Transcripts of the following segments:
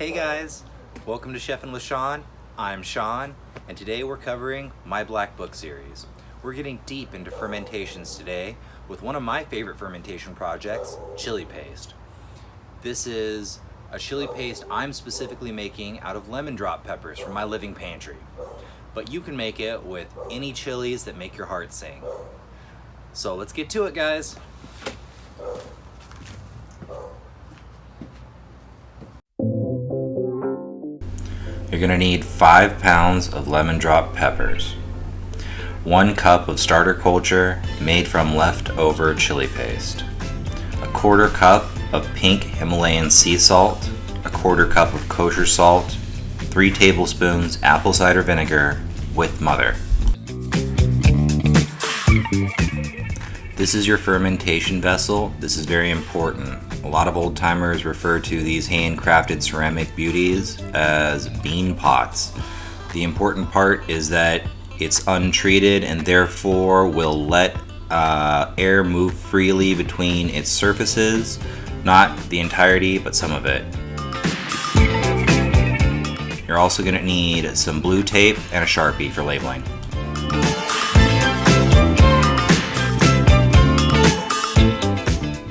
Hey guys, welcome to Chefin'withSean. I'm Sean, and today we're covering my Black Book series. We're getting deep into fermentations today with one of my favorite fermentation projects, chili paste. This is a chili paste I'm specifically making out of lemon drop peppers from my living pantry. But you can make it with any chilies that make your heart sing. So let's get to it, guys. You're going to need 5 pounds of lemon drop peppers, 1 cup of starter culture made from leftover chili paste, 1/4 cup of pink Himalayan sea salt, 1/4 cup of kosher salt, 3 tablespoons apple cider vinegar with mother. This is your fermentation vessel. This is very important. A lot of old timers refer to these handcrafted ceramic beauties as bean pots. The important part is that it's untreated and therefore will let air move freely between its surfaces, not the entirety, but some of it. You're also going to need some blue tape and a Sharpie for labeling.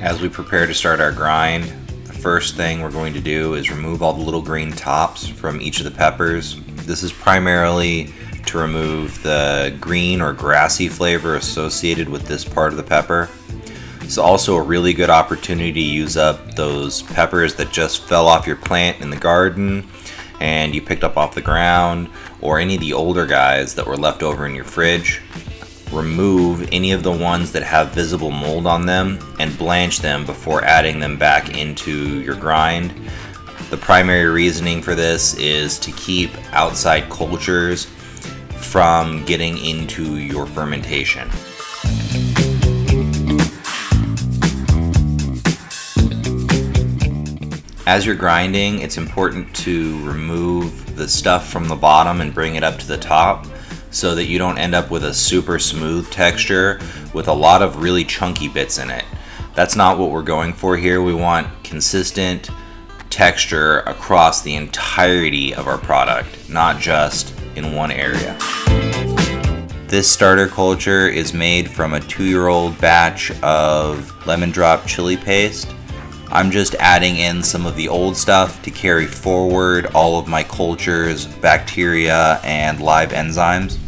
As we prepare to start our grind, the first thing we're going to do is remove all the little green tops from each of the peppers. This is primarily to remove the green or grassy flavor associated with this part of the pepper. It's also a really good opportunity to use up those peppers that just fell off your plant in the garden and you picked up off the ground, or any of the older guys that were left over in your fridge. Remove any of the ones that have visible mold on them and blanch them before adding them back into your grind. The primary reasoning for this is to keep outside cultures from getting into your fermentation. As you're grinding, it's important to remove the stuff from the bottom and bring it up to the top, so that you don't end up with a super smooth texture with a lot of really chunky bits in it. That's not what we're going for here. We want consistent texture across the entirety of our product, not just in one area. This starter culture is made from a 2-year-old batch of lemon drop chili paste. I'm just adding in some of the old stuff to carry forward all of my culture's bacteria and live enzymes.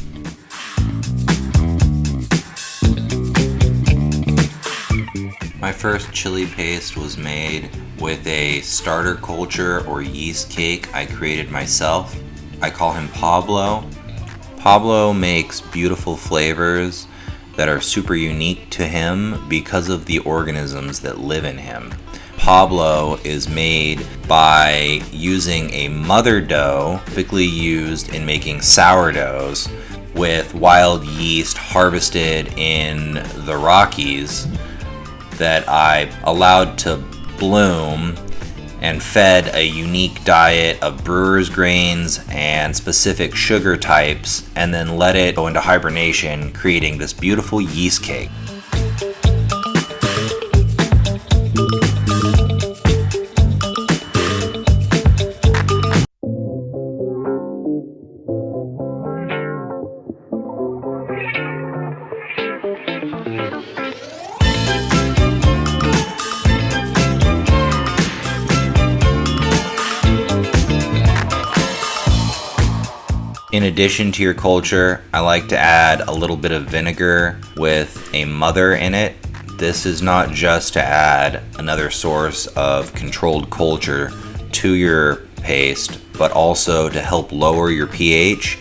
My first chili paste was made with a starter culture or yeast cake I created myself. I call him Pablo. Pablo makes beautiful flavors that are super unique to him because of the organisms that live in him. Pablo is made by using a mother dough, typically used in making sourdoughs, with wild yeast harvested in the Rockies that I allowed to bloom and fed a unique diet of brewer's grains and specific sugar types, and then let it go into hibernation, creating this beautiful yeast cake. In addition to your culture, I like to add a little bit of vinegar with a mother in it. This is not just to add another source of controlled culture to your paste, but also to help lower your pH.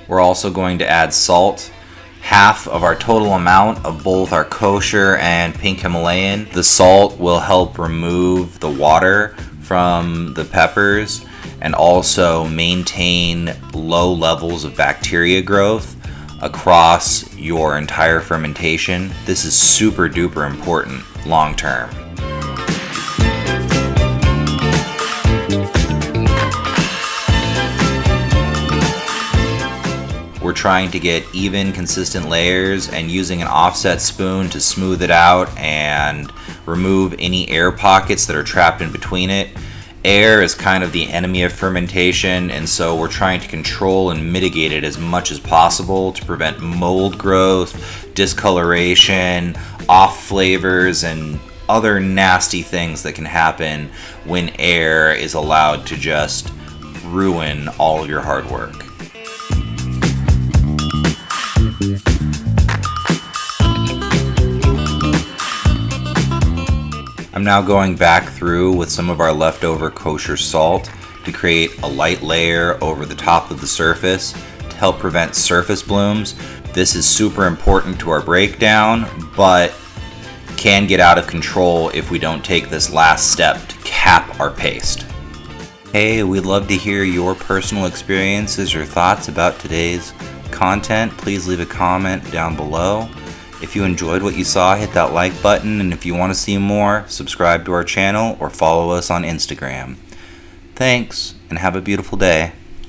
We're also going to add salt, half of our total amount of both our kosher and pink Himalayan. The salt will help remove the water from the peppers and also maintain low levels of bacteria growth across your entire fermentation. This is super duper important long term. We're trying to get even, consistent layers and using an offset spoon to smooth it out and remove any air pockets that are trapped in between it. Air is kind of the enemy of fermentation, and so we're trying to control and mitigate it as much as possible to prevent mold growth, discoloration, off flavors, and other nasty things that can happen when air is allowed to just ruin all of your hard work. I'm now going back through with some of our leftover kosher salt to create a light layer over the top of the surface to help prevent surface blooms. This is super important to our breakdown, but can get out of control if we don't take this last step to cap our paste. Hey, we'd love to hear your personal experiences or thoughts about today's content. Please leave a comment down below. If you enjoyed what you saw, hit that like button, and if you want to see more, subscribe to our channel or follow us on Instagram. Thanks, and have a beautiful day.